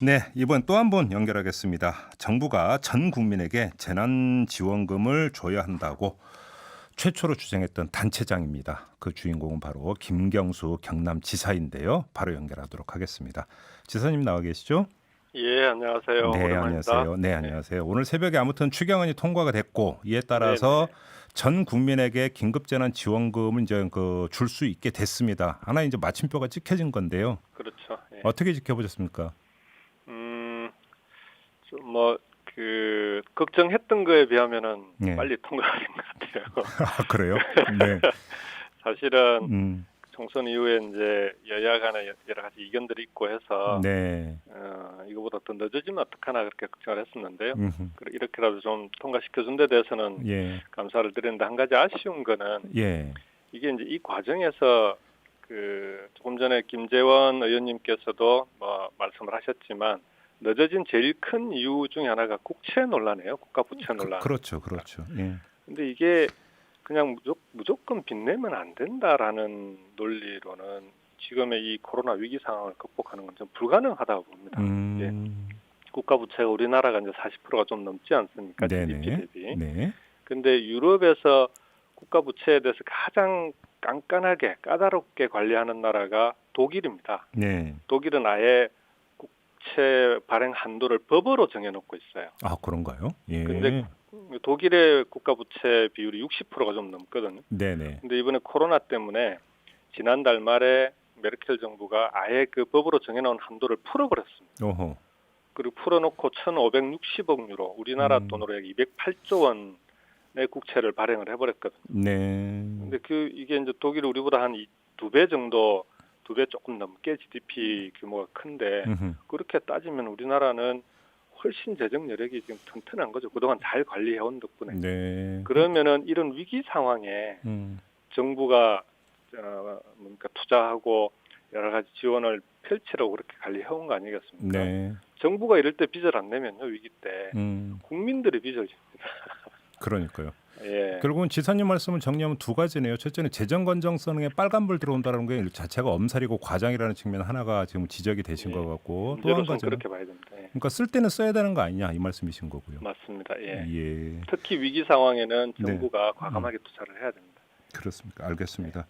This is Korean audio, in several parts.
네, 이번 또 한 번 연결하겠습니다. 정부가 전 국민에게 재난지원금을 줘야 한다고 최초로 주장했던 단체장입니다. 그 주인공은 바로 김경수 경남지사인데요. 바로 연결하도록 하겠습니다. 지사님 나와 계시죠? 예, 안녕하세요. 네, 오랜만입니다. 안녕하세요. 네, 네, 안녕하세요. 오늘 새벽에 아무튼 추경안이 통과가 됐고 이에 네, 따라서 네, 전 국민에게 긴급재난지원금을 이제 줄 수 있게 됐습니다. 하나 이제 마침표가 찍혀진 건데요. 그렇죠. 예. 어떻게 지켜보셨습니까? 좀 걱정했던 거에 비하면은 네. 빨리 통과된 것 같아요. 아, 그래요? 네. 사실은 음. 총선 이후에 이제 여야 간에 여러 가지 이견들이 있고 해서 네. 이거보다 더 늦어지면 어떡하나 그렇게 걱정을 했었는데요. 음흠. 이렇게라도 좀 통과시켜준 데 대해서는 예. 감사를 드리는데 한 가지 아쉬운 거는 예. 이게 이제 이 과정에서 조금 전에 김재원 의원님께서도 뭐 말씀을 하셨지만 늦어진 제일 큰 이유 중에 하나가 국채 논란이에요. 국가 부채 논란. 그렇죠. 그렇죠. 예. 근데 이게 그냥 무조건 빚내면 안 된다라는 논리로는 지금의 이 코로나 위기 상황을 극복하는 건 좀 불가능하다고 봅니다. 예. 국가 부채가 우리나라가 이제 40%가 좀 넘지 않습니까? GDP 네네. 대비. 네. 근데 유럽에서 국가 부채에 대해서 가장 깐깐하게 까다롭게 관리하는 나라가 독일입니다. 네. 독일은 아예 국채 발행 한도를 법으로 정해놓고 있어요. 아, 그런가요? 예. 근데 독일의 국가 부채 비율이 60%가 좀 넘거든요. 네네. 근데 이번에 코로나 때문에 지난달 말에 메르켈 정부가 아예 그 법으로 정해놓은 한도를 풀어버렸습니다. 오호. 그리고 풀어놓고 1,560억 유로, 우리나라 돈으로 약 208조 원의 국채를 발행을 해버렸거든요. 네. 근데 이게 이제 독일이 우리보다 한 2배 정도, 2배 조금 넘게 GDP 규모가 큰데 음흠. 그렇게 따지면 우리나라는 훨씬 재정 여력이 지금 튼튼한 거죠. 그동안 잘 관리해온 덕분에. 네. 그러면은 이런 위기 상황에 정부가 뭔가 투자하고 여러 가지 지원을 펼치라고 그렇게 관리해온 거 아니겠습니까? 네. 정부가 이럴 때 빚을 안 내면요, 위기 때 국민들이 빚을 집니다. 그러니까요. 예. 결국은 지사님 말씀을 정리하면 두 가지네요. 첫째는 재정 건전성에 빨간불 들어온다는 게 자체가 엄살이고 과장이라는 측면 하나가 지금 지적이 되신 것 같고 또 한 문제로서는 가지는 그렇게 봐야 됩니다. 예. 그러니까 쓸 때는 써야 되는 거 아니냐 이 말씀이신 거고요. 맞습니다. 예. 예. 특히 위기 상황에는 네. 정부가 과감하게 투자를 해야 됩니다. 그렇습니까? 알겠습니다.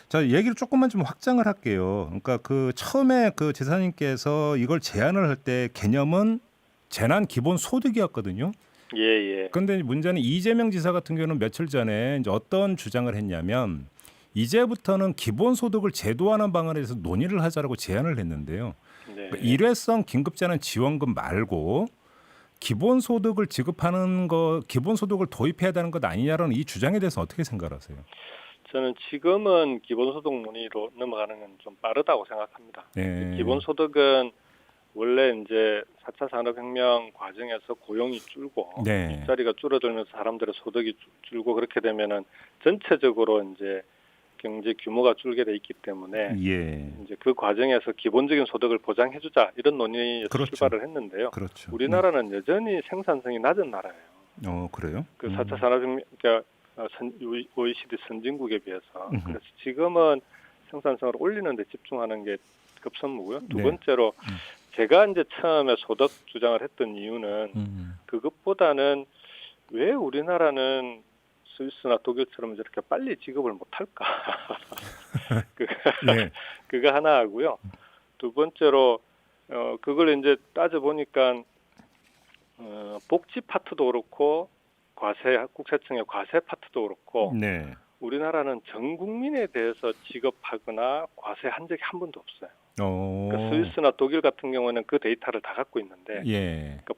자, 얘기를 조금만 좀 확장을 할게요. 그러니까 그 처음에 그 지사님께서 이걸 제안을 할 때 개념은 재난 기본 소득이었거든요. 예, 예. 그런데 문제는 이재명 지사 같은 경우는 며칠 전에 이제 어떤 주장을 했냐면 이제부터는 기본 소득을 제도화하는 방안에 대해서 논의를 하자라고 제안을 했는데요. 네. 그러니까 일회성 긴급재난 지원금 말고 기본 소득을 지급하는 거, 기본 소득을 도입해야 되는 것 아니냐라는 이 주장에 대해서 어떻게 생각하세요? 저는 지금은 기본소득 논의로 넘어가는 건 좀 빠르다고 생각합니다. 네. 기본소득은 원래 이제 4차 산업혁명 과정에서 고용이 줄고 네. 일자리가 줄어들면서 사람들의 소득이 줄고 그렇게 되면은 전체적으로 이제 경제 규모가 줄게 돼 있기 때문에 예. 이제 그 과정에서 기본적인 소득을 보장해주자 이런 논의에서 그렇죠. 출발을 했는데요. 그렇죠. 우리나라는 여전히 생산성이 낮은 나라예요. 그래요? 그 4차 산업혁명, 그러니까 OECD 선진국에 비해서. 그래서 지금은 생산성을 올리는 데 집중하는 게 급선무고요. 두 네. 번째로 제가 이제 처음에 소득 주장을 했던 이유는 그것보다는 왜 우리나라는 스위스나 독일처럼 저렇게 빨리 지급을 못할까? 네. 그거 하나 하고요. 두 번째로 그걸 이제 따져 보니까 복지 파트도 그렇고 국세청의 과세 파트도 그렇고 네. 우리나라는 전 국민에 대해서 지급하거나 과세한 적이 한 번도 없어요. 그러니까 스위스나 독일 같은 경우는 그 데이터를 다 갖고 있는데 예. 그러니까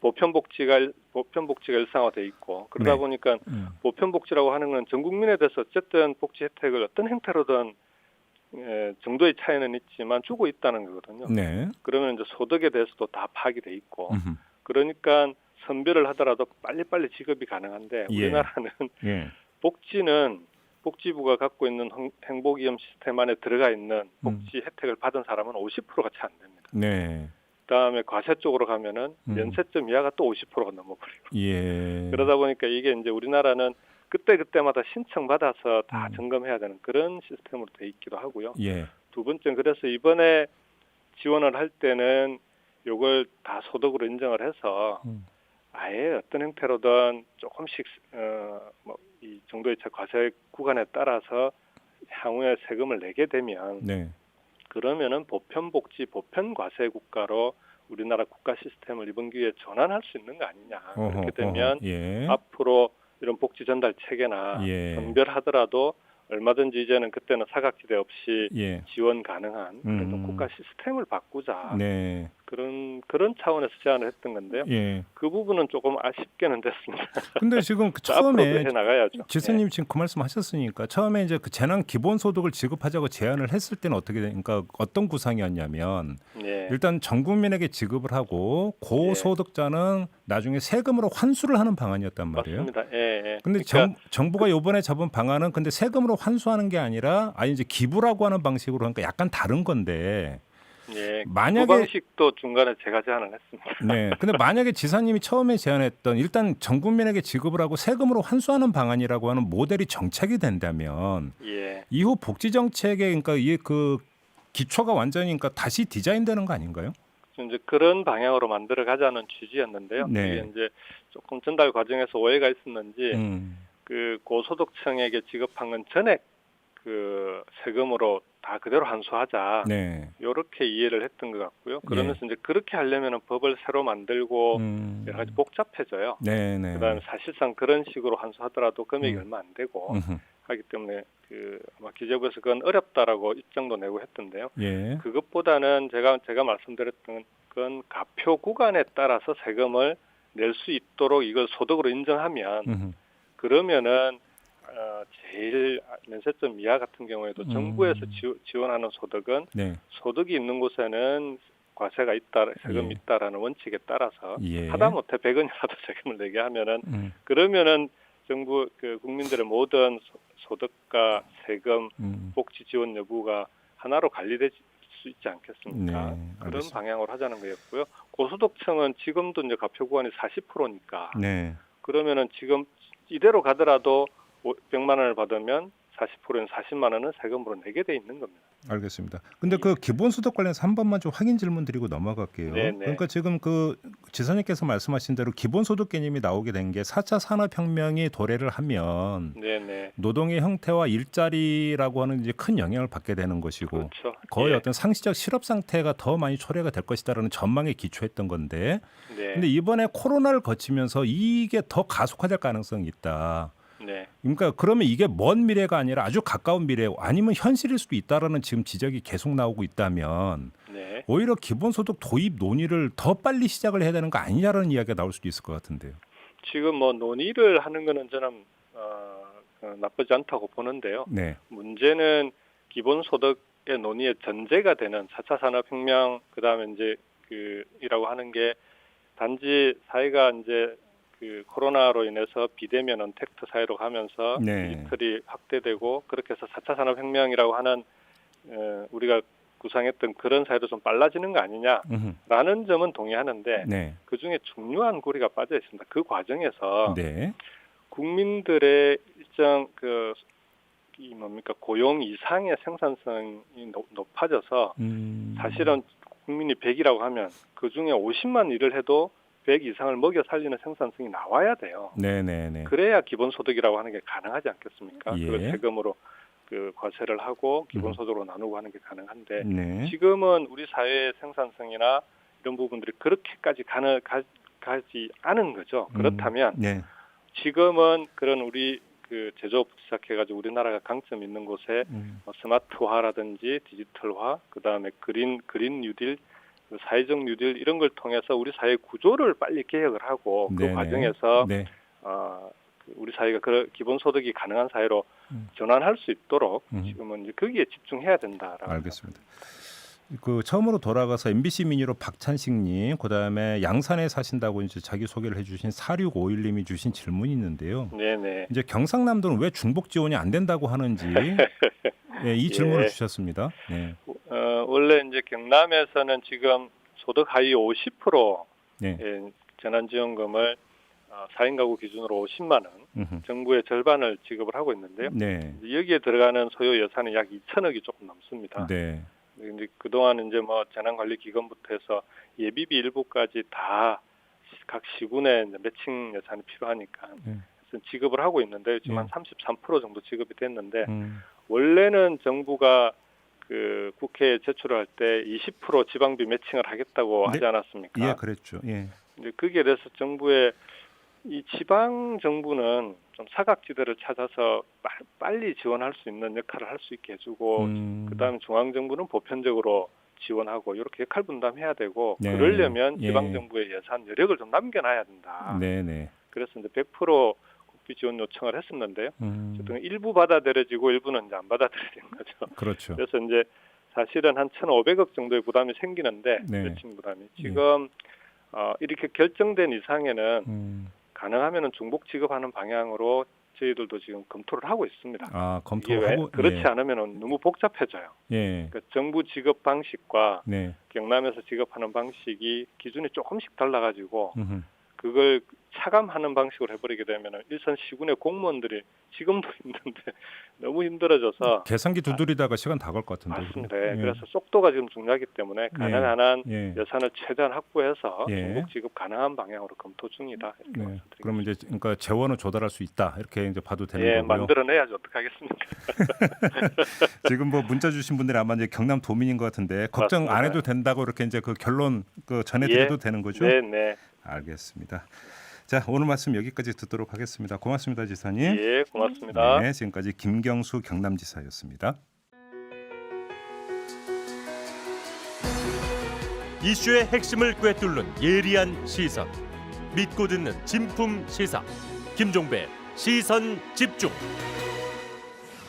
보편복지가 일상화돼 있고 그러다 네. 보니까 보편복지라고 하는 건 전 국민에 대해서 어쨌든 복지 혜택을 어떤 형태로든 정도의 차이는 있지만 주고 있다는 거거든요. 네. 그러면 이제 소득에 대해서도 다 파악이 돼 있고 그러니까 선별을 하더라도 빨리빨리 지급이 가능한데 예. 우리나라는 예. 복지는 복지부가 갖고 있는 행복이험 시스템 안에 들어가 있는 복지 혜택을 받은 사람은 50%가 채 안 됩니다. 네. 그다음에 과세 쪽으로 가면은 면세점 이하가 또 50%가 넘어버리고. 예. 그러다 보니까 이게 이제 우리나라는 그때마다 신청받아서 다 점검해야 되는 그런 시스템으로 돼 있기도 하고요. 예. 두 번째는 그래서 이번에 지원을 할 때는 요걸 다 소득으로 인정을 해서 아예 어떤 형태로든 조금씩 뭐 이 정도의 과세 구간에 따라서 향후에 세금을 내게 되면 네. 그러면은 보편복지, 보편과세 국가로 우리나라 국가 시스템을 이번 기회에 전환할 수 있는 거 아니냐. 그렇게 되면 예. 앞으로 이런 복지 전달 체계나 예. 선별하더라도 얼마든지 이제는 그때는 사각지대 없이 예. 지원 가능한 그런 좀 국가 시스템을 바꾸자. 네. 그런 차원에서 제안을 했던 건데요. 예. 그 부분은 조금 아쉽게는 됐습니다. 근데 지금 그 앞으로도 처음에 해 나가야죠. 지사님 지금 그 말씀하셨으니까 처음에 이제 그 재난 기본소득을 지급하자고 제안을 했을 때는 어떻게 되니까 어떤 구상이었냐면 예. 일단 전 국민에게 지급을 하고 고소득자는 나중에 세금으로 환수를 하는 방안이었단 말이에요. 맞습니다. 예, 예. 근데 그러니까 정부가 이번에 잡은 방안은 근데 세금으로 환수하는 게 아니라 아니 이제 기부라고 하는 방식으로 하니까 약간 다른 건데 예, 만약에- 그 방식도 중간에 제가 제안을 했습니다. 네. 근데 만약에 지사님이 처음에 제안했던 일단 전 국민에게 지급을 하고 세금으로 환수하는 방안이라고 하는 모델이 정착이 된다면 예, 이후 복지 정책에 그러니까 이 그 기초가 완전히 그러니까 다시 디자인되는 거 아닌가요? 이제 그런 방향으로 만들어 가자는 취지였는데요. 네. 이게 이제 조금 전달 과정에서 오해가 있었는지 그 고소득층에게 지급한 건 전액 그 세금으로 다 그대로 환수하자. 네. 이렇게 이해를 했던 것 같고요. 그러면서 이제 그렇게 하려면 법을 새로 만들고 여러 가지 복잡해져요. 네, 네. 그다음에 사실상 그런 식으로 환수하더라도 금액이 얼마 안 되고 음흠. 하기 때문에 그 아마 기재부에서 그건 어렵다라고 입장도 내고 했던데요. 예. 그것보다는 제가 말씀드렸던 건 가표 구간에 따라서 세금을 낼 수 있도록 이걸 소득으로 인정하면 그러면은 제일 면세점 이하 같은 경우에도 정부에서 지원하는 소득은 네. 소득이 있는 곳에는 과세가 있다, 세금이 예. 있다라는 원칙에 따라서 예. 하다못해 100원이라도 세금을 내게 하면은 그러면은 정부 그 국민들의 모든 소득과 세금, 복지 지원 여부가 하나로 관리될 수 있지 않겠습니까? 네, 그런 알겠습니다. 방향으로 하자는 거였고요. 고소득층은 지금도 이제 가표 구간이 40%니까 네. 그러면은 지금 이대로 가더라도 100만 원을 받으면 40%는 40만 원은 세금으로 내게 돼 있는 겁니다. 알겠습니다. 근데 그 기본소득 관련해서 한 번만 좀 확인 질문 드리고 넘어갈게요. 네네. 그러니까 지금 그 지사님께서 말씀하신 대로 기본소득 개념이 나오게 된 게 4차 산업혁명이 도래를 하면 네네. 노동의 형태와 일자리라고 하는 이제 큰 영향을 받게 되는 것이고 그렇죠. 거의 예. 어떤 상시적 실업 상태가 더 많이 초래가 될 것이다라는 전망에 기초했던 건데 네. 근데 이번에 코로나를 거치면서 이게 더 가속화될 가능성이 있다. 네. 그러니까 그러면 이게 먼 미래가 아니라 아주 가까운 미래 아니면 현실일 수도 있다라는 지금 지적이 계속 나오고 있다면 네. 오히려 기본소득 도입 논의를 더 빨리 시작을 해야 되는 거 아니냐라는 이야기가 나올 수도 있을 것 같은데요. 지금 뭐 논의를 하는 거는 저는 나쁘지 않다고 보는데요. 네. 문제는 기본소득의 논의의 전제가 되는 4차 산업혁명 그다음에 이제 이라고 하는 게 단지 사회가 이제 그 코로나로 인해서 비대면 언택트 사회로 가면서 네. 디지털이 확대되고 그렇게 해서 4차 산업혁명이라고 하는 우리가 구상했던 그런 사회도 좀 빨라지는 거 아니냐라는 점은 동의하는데 네. 그중에 중요한 고리가 빠져 있습니다. 그 과정에서 네. 국민들의 일정 이 뭡니까 고용 이상의 생산성이 높아져서 사실은 국민이 100이라고 하면 그중에 50만 일을 해도 100 이상을 먹여 살리는 생산성이 나와야 돼요. 네네네. 그래야 기본소득이라고 하는 게 가능하지 않겠습니까? 예. 그걸 세금으로 그 과세를 하고 기본소득으로 나누고 하는 게 가능한데 네. 지금은 우리 사회의 생산성이나 이런 부분들이 그렇게까지 가지 않은 거죠. 그렇다면 네. 지금은 그런 우리 그 제조업부터 시작해가지고 우리나라가 강점 있는 곳에 스마트화라든지 디지털화, 그 다음에 그린 뉴딜, 사회적 뉴딜 이런 걸 통해서 우리 사회 구조를 빨리 개혁을 하고 그 네네. 과정에서 네. 우리 사회가 그 기본소득이 가능한 사회로 전환할 수 있도록 지금은 이제 거기에 집중해야 된다라고. 알겠습니다. 그 처음으로 돌아가서 MBC 미니로 박찬식님, 그다음에 양산에 사신다고 이제 자기 소개를 해주신 4651님이 주신 질문이 있는데요. 네네. 이제 경상남도는 왜 중복 지원이 안 된다고 하는지 예, 이 질문을 예. 주셨습니다. 네. 원래 이제 경남에서는 지금 소득 하위 50% 네. 재난지원금을 4인 가구 기준으로 50만 원, 정부의 절반을 지급을 하고 있는데요. 네. 여기에 들어가는 소요 예산은 약 2천억이 조금 넘습니다. 네. 이제 그동안 이제 뭐 재난관리기금부터 해서 예비비 일부까지 다 각 시군에 이제 매칭 예산이 필요하니까 그래서 지급을 하고 있는데 지금 한 33% 정도 지급이 됐는데 원래는 정부가 그 국회에 제출할 때 20% 지방비 매칭을 하겠다고 하지 않았습니까? 예, 그랬죠. 예. 이제 거기에 대해서 정부의 이 지방 정부는 좀 사각지대를 찾아서 빨리 지원할 수 있는 역할을 할 수 있게 해주고 그다음에 중앙 정부는 보편적으로 지원하고 이렇게 역할 분담해야 되고 네. 그러려면 예. 지방 정부의 예산 여력을 좀 남겨놔야 된다. 네네. 그래서 이제 100% 국비 지원 요청을 했었는데요. 어쨌든 일부 받아들여지고 일부는 이제 안 받아들여진 거죠. 그렇죠. 그래서 이제 사실은 한 1,500억 정도의 부담이 생기는데 네. 매칭 부담이 지금 이렇게 결정된 이상에는 가능하면은 중복 지급하는 방향으로 저희들도 지금 검토를 하고 있습니다. 아, 이게 왜 검토하고 그렇지 않으면은 너무 복잡해져요. 예. 그러니까 정부 지급 방식과 네. 경남에서 지급하는 방식이 기준이 조금씩 달라가지고 음흠. 그걸 차감하는 방식으로 해버리게 되면은 일선 시군의 공무원들이 지금도 힘든데 너무 힘들어져서 계산기 두드리다가 시간 다 걸 것 같은데. 맞습니다. 예. 그래서 속도가 지금 중요하기 때문에 가능한 한 예. 예산을 최대한 확보해서 예. 중복 지급 가능한 방향으로 검토 중이다. 이렇게 네. 말씀드리겠습니다. 그러면 이제 그러니까 재원을 조달할 수 있다 이렇게 이제 봐도 되는 예, 거고요. 만들어내야지 어떡하겠습니까? 지금 뭐 문자 주신 분들이 아마 이제 경남 도민인 것 같은데 걱정 안 맞습니다. 해도 된다고 이렇게 이제 그 결론 그 전해드려도 되는 거죠? 네, 네. 알겠습니다. 자, 오늘 말씀 여기까지 듣도록 하겠습니다. 고맙습니다, 지사님. 예, 고맙습니다. 네, 지금까지 김경수 경남지사였습니다. 이슈의 핵심을 꿰뚫는 예리한 시선, 믿고 듣는 진품 시사 김종배 시선 집중.